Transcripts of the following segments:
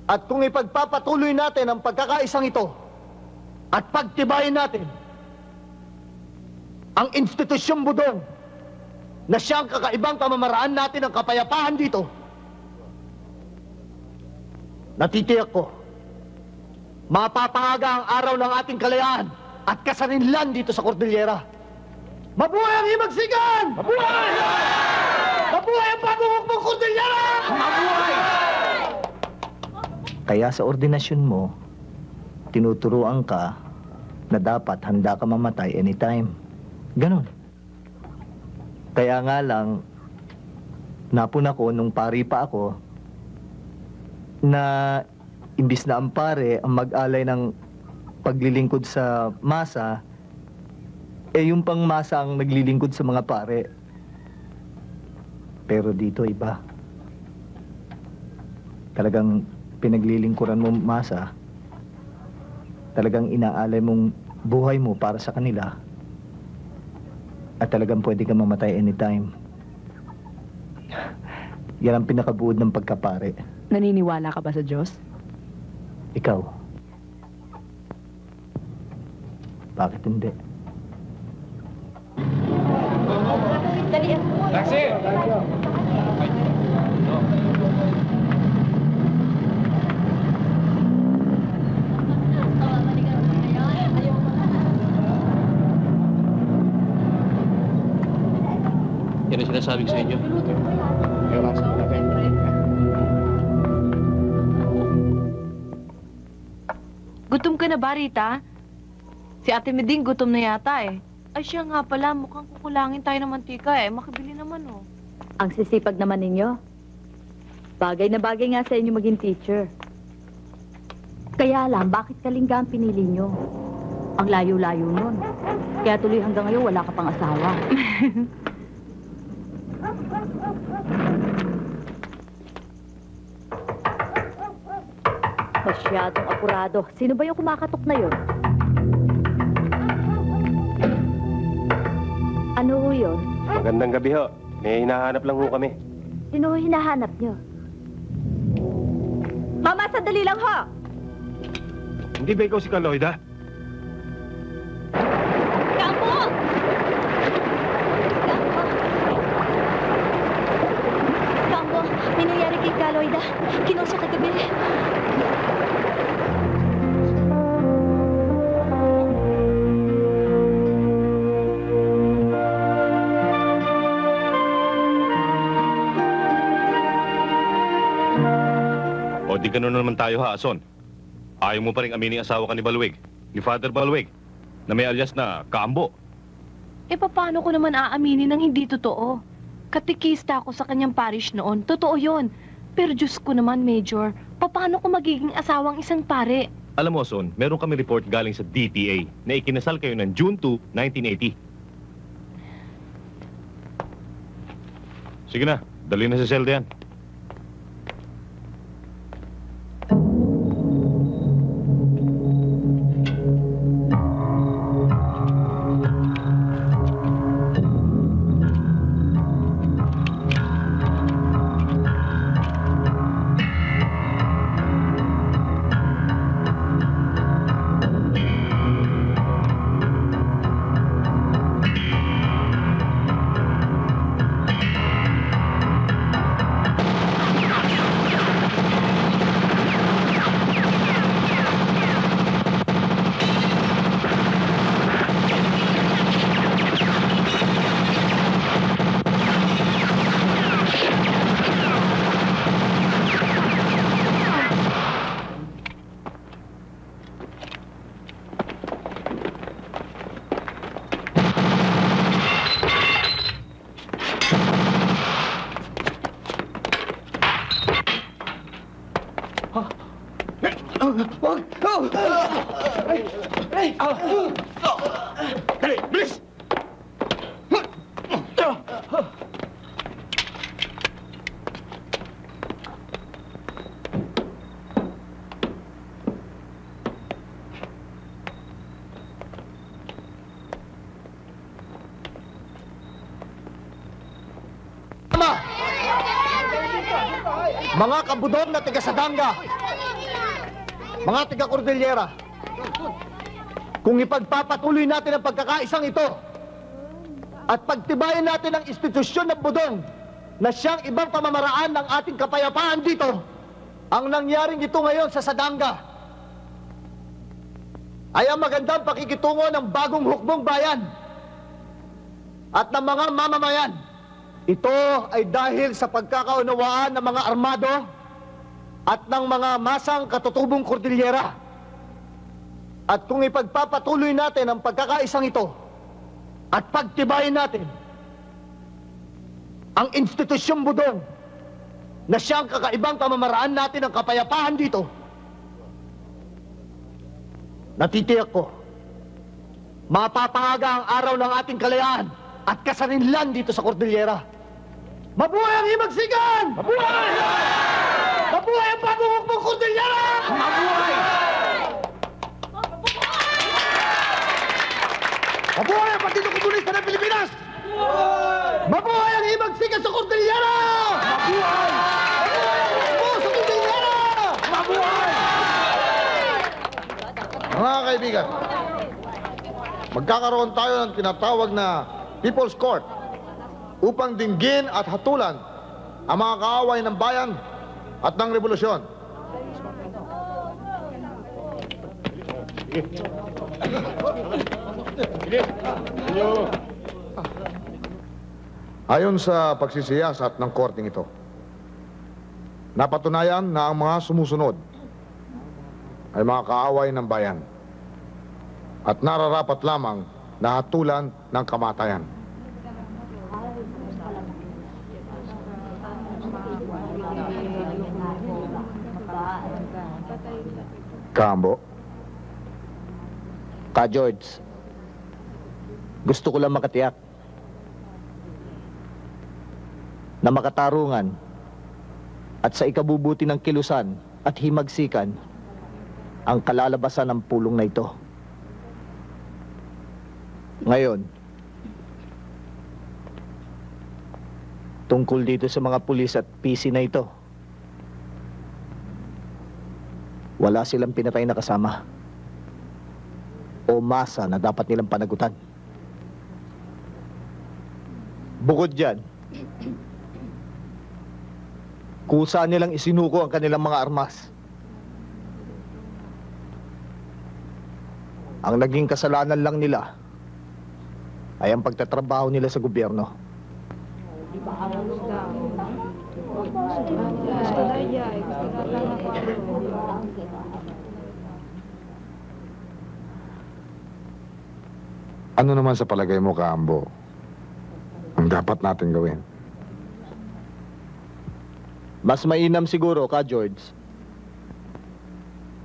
At kung ipagpapatuloy natin ang pagkakaisang ito at pagtibayin natin ang institusyong budong na siyang kakaibang pamamaraan natin ng kapayapaan dito, natitiyak ko, mapapangaga ang araw ng ating kalayaan at kasarinlan dito sa Cordillera. Mabuhay ang Himagsikan! Mabuhay! Mabuhay ang bagong hukbong Cordillera! Mabuhay! Kaya sa ordinasyon mo, tinuturuan ka na dapat handa ka mamatay anytime. Ganon. Kaya nga lang, napuna ko nung pari pa ako na imbis na ang pare ang mag-alay ng paglilingkod sa masa, yung pang masa ang naglilingkod sa mga pare. Pero dito iba. Talagang pinaglilingkuran mo masa, talagang inaalay mong buhay mo para sa kanila, at talagang pwede kang mamatay anytime. Yan ang pinakabuod ng pagkapare. Naniniwala ka ba sa Diyos? Ikaw? Bakit hindi? Dali. Taxi! Yan ang sinasabi ko sa inyo. Gutom ka na ba, Rita? Si Ate Meding gutom na yata eh. Ay siya nga pala, mukhang kukulangin tayo ng mantika eh. Makabili naman oh. Ang sisipag naman ninyo. Bagay na bagay nga sa inyo maging teacher. Kaya lang, bakit Kalinga ang pinili nyo? Ang layo-layo nun. Kaya tuloy hanggang ngayon wala ka pang asawa. Masyadong apurado. Sino ba yung kumakatok na yun? Ano ho yun? Magandang gabi ho. May hinahanap lang ho kami. Sino ho hinahanap nyo? Mama, sandali lang ho! Hindi ba ikaw si Kaloida? Kampo! Kampo, may nangyari kay Kaloida. Kinusok kagabi. O di ganun naman tayo ha, Ason. Ayaw mo pa rin aminin asawa ka ni Balwig, ni Father Balwig, na may alias na Kambo. Eh paano ko naman aaminin ng hindi totoo? Katikista ako sa kanyang parish noon. Totoo yon. Pero Diyos ko naman, Major, paano ko magiging asawang isang pare? Alam mo, Son, meron kami report galing sa DTA na ikinasal kayo ng June 2, 1980. Sige na, dali na sa selde yan. Dali, bilis! Mga kabudong na taga Sadanga, Mga taga-Cordillera, kung ipagpapatuloy natin ang pagkakaisang ito at pagtibayin natin ang institusyon ng Budong na siyang ibang pamamaraan ng ating kapayapaan dito, ang nangyaring ito ngayon sa Sadanga ay ang magandang pakikitungo ng bagong hukbong bayan at ng mga mamamayan. Ito ay dahil sa pagkakaunawaan ng mga armado at ng mga masang katutubong Cordillera. At kung ipagpapatuloy natin ang pagkakaisang ito at pagtibayin natin ang institusyong Budong na siyang kakaibang pamamaraan natin ng kapayapaan dito, natitiyak ko, mapapangaga ang araw ng ating kalayaan at kasarinlan dito sa Cordillera. Mabuhay ang Himagsikan! Mabuhay! Mabuhay ang bagong hukbong Cordillera! Mabuhay! Mabuhay ang Partido Komunista ng Pilipinas! Mabuhay ang Himagsikan sa Cordillera! Mabuhay! Mabuhay ang hukbo sa Cordillera! Mabuhay! Mga kaibigan, magkakaroon tayo ng tinatawag na People's Court upang dinggin at hatulan ang mga kaaway ng bayan at ng revolusyon. Ayon sa pagsisiyasat ng korting ito, napatunayan na ang mga sumusunod ay mga kaaway ng bayan at nararapat lamang na hatulan ng kamatayan. Kambo, Ka George, gusto ko lang makatiyak na makatarungan at sa ikabubuti ng kilusan at himagsikan ang kalalabasan ng pulong na ito. Ngayon, tungkol dito sa mga pulis at PC na ito, wala silang pinatay na kasama o masa na dapat nilang panagutan. Bukod dyan, kusa nilang isinuko ang kanilang mga armas. Ang naging kasalanan lang nila ay ang pagtatrabaho nila sa gobyerno. ano naman sa palagay mo, Kambo, ang dapat natin gawin? Mas mainam siguro, Ka George,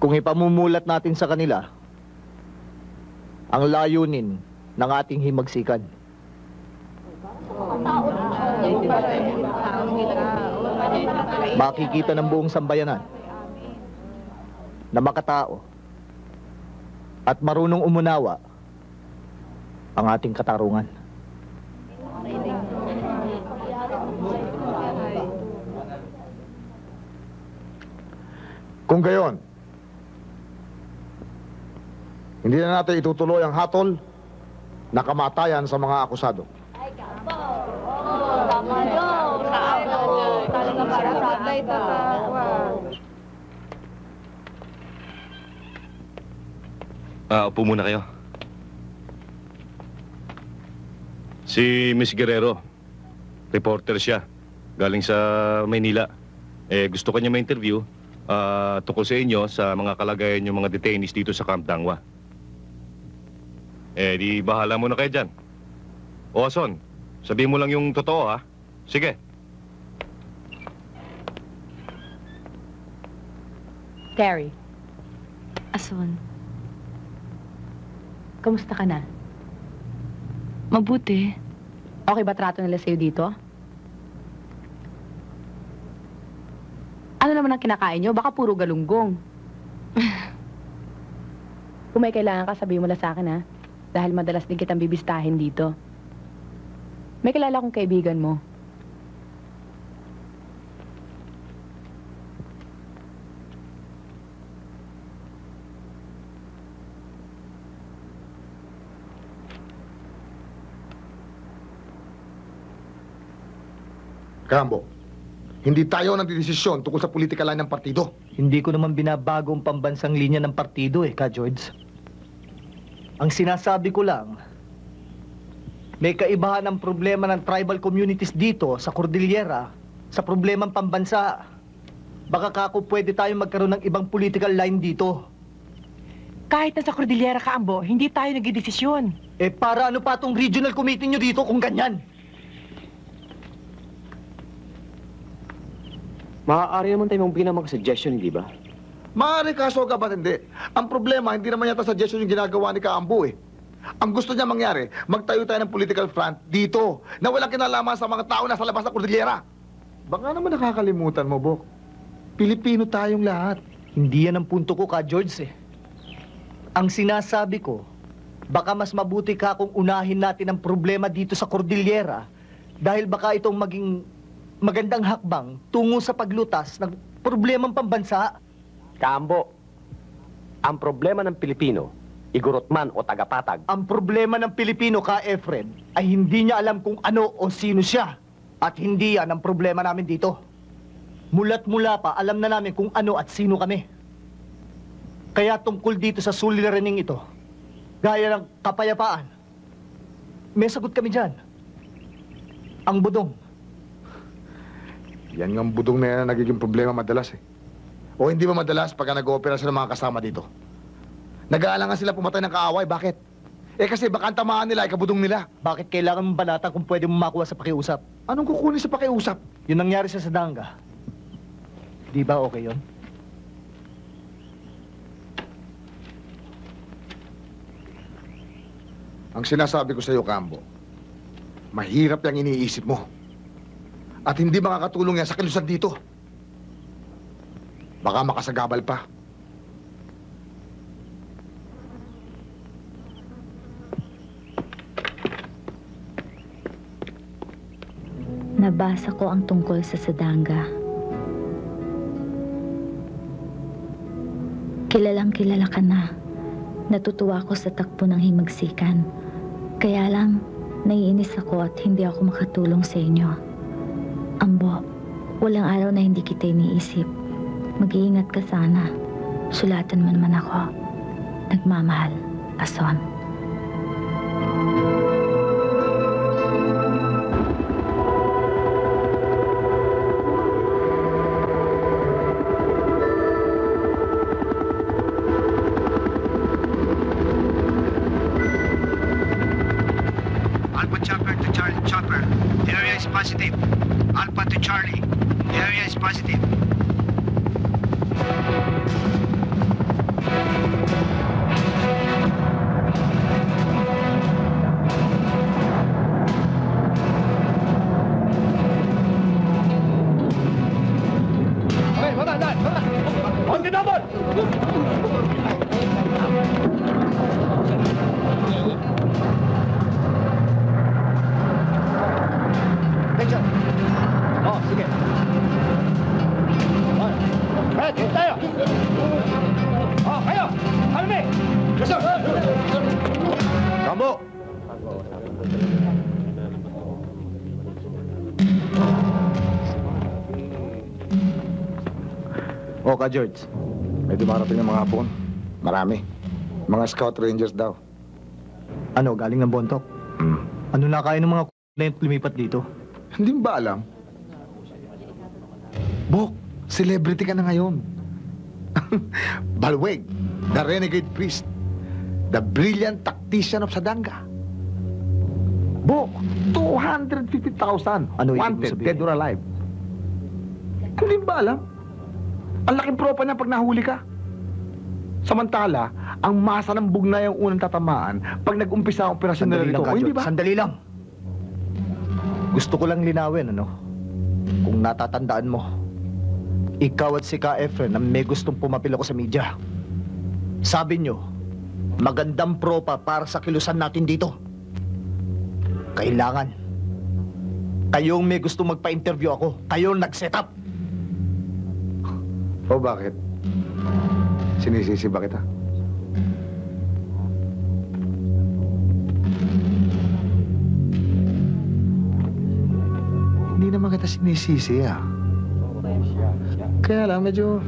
kung ipamumulat natin sa kanila ang layunin ng ating himagsikan. Makikita ng buong sambayanan na makatao at marunong umunawa ang ating katarungan. Kung gayon, hindi na natin itutuloy ang hatol na kamatayan sa mga akusado. Upo muna kayo. Si Miss Guerrero, reporter siya, galing sa Maynila. Gusto kanya ma-interview tungkol sa inyo sa mga kalagayan yung mga detainees dito sa Camp Dangwa. Di bahala muna kayo dyan. O Ason, sabihin mo lang yung totoo, ha? Sige. Terry, Ason, kamusta ka na? mabuti. Okay ba trato nila sa'yo dito? Ano naman ang kinakain nyo? Baka puro galunggong. Kung may kailangan ka, sabihin mo lang sa akin, ha? Dahil madalas din kitang bibistahin dito. May kilala kong kaibigan mo. Cambo, hindi tayo nagdidesisyon tungkol sa political line ng partido. Hindi ko naman binabago ang pambansang linya ng partido Ka George. Ang sinasabi ko lang, may kaibahan ng problema ng tribal communities dito sa Cordillera sa problemang pambansa. Baka kako pwede tayong magkaroon ng ibang political line dito. Kahit na sa Cordillera ka, Ambo, hindi tayo nagdidesisyon. Para ano pa tong regional committee nyo dito kung ganyan? Maaari naman tayo magbigay ng mga suggestion, hindi ba? Maaari kaso ka ba't hindi? Ang problema, hindi naman yata suggestion yung ginagawa ni Kaambo Ang gusto niya mangyari, magtayo tayo ng political front dito na walang kinalaman sa mga tao na sa labas ng Cordillera. Baka naman nakakalimutan mo, Bok. Pilipino tayong lahat. Hindi yan ang punto ko Ka George Ang sinasabi ko, baka mas mabuti ka kung unahin natin ang problema dito sa Cordillera dahil baka itong maging magandang hakbang tungo sa paglutas ng problemang pambansa. Kambo, ang problema ng Pilipino, igurot man o tagapatag, Ang problema ng Pilipino Ka Efren ay hindi niya alam kung ano o sino siya. At hindi yan ang problema namin dito. Mula't mula pa, alam na namin kung ano at sino kami. Kaya tungkol dito sa suliraning ito, gaya ng kapayapaan, may sagot kami dyan. Ang budong. Yan ang budong na yan ang nagiging problema madalas O hindi ba madalas pagka nag-oopera sila ng mga kasama dito? Nag-aalangan sila pumatay ng kaaway. Bakit? Kasi baka ang tamaan nila ay kabudong nila. Bakit kailangan mong banatan kung pwede mong makuha sa pakiusap? Anong kukunin sa pakiusap? Yun nangyari sa Sadanga. Di ba okay yun? Ang sinasabi ko sa iyo, Cambo, mahirap yung iniisip mo. At hindi makakatulong yan sa kilusan dito. Baka makasagabal pa. Nabasa ko ang tungkol sa Sadanga. Kilalang kilala ka na. Natutuwa ako sa takbo ng himagsikan. Kaya lang, naiinis ako at hindi ako makatulong sa inyo. Ambo, walang araw na hindi kita iniisip. Mag-iingat ka sana. Sulatan mo naman ako. Nagmamahal, Ason. Alpha Chopper to Charlie Chopper. The area is positive. Alpha to Charlie. The area is positive. Cambo! Ka George, may dumarating ng mga hapon. Marami. Mga scout rangers daw. Ano, galing ng Bontok? Ano na kaya ng mga na yung lumipat dito? Hindi mo ba alam? Bok, celebrity ka na ngayon. Balweg, the renegade priest. The brilliant tactician of Sadanga. Bok, 250,000 Ano ibig wanted, sabihin? dead or alive. Hindi mo ba alam? Ang laking propa niya pag nahuli ka. Samantala, ang masa ng bugna yung unang tatamaan pag nag-umpisa ang operasyon na Sandali rito. lang, Ka Hindi George. ba? Sandali lang. Gusto ko lang linawin, Kung natatandaan mo, ikaw at si Ka Efren na may gustong pumapil ako sa media. Sabi nyo, magandang propa para sa kilusan natin dito. Kailangan. Kayong may gustong magpa-interview ako. Kayong nag-set up. O bakit? Sinisisi ba kita? Hindi naman naman kita sinisisi, ah. Kaya lang, medyo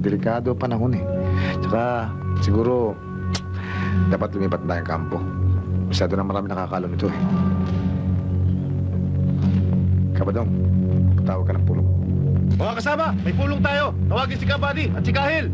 delikado panahon eh. Tsaka, siguro, dapat lumipat na tayong kampo. Masyado na marami nakakaalam ito eh. Kabadong, tawag ka ng pulong. Mga kasama, may pulong tayo. Tawagin si Kabady at si Kahil.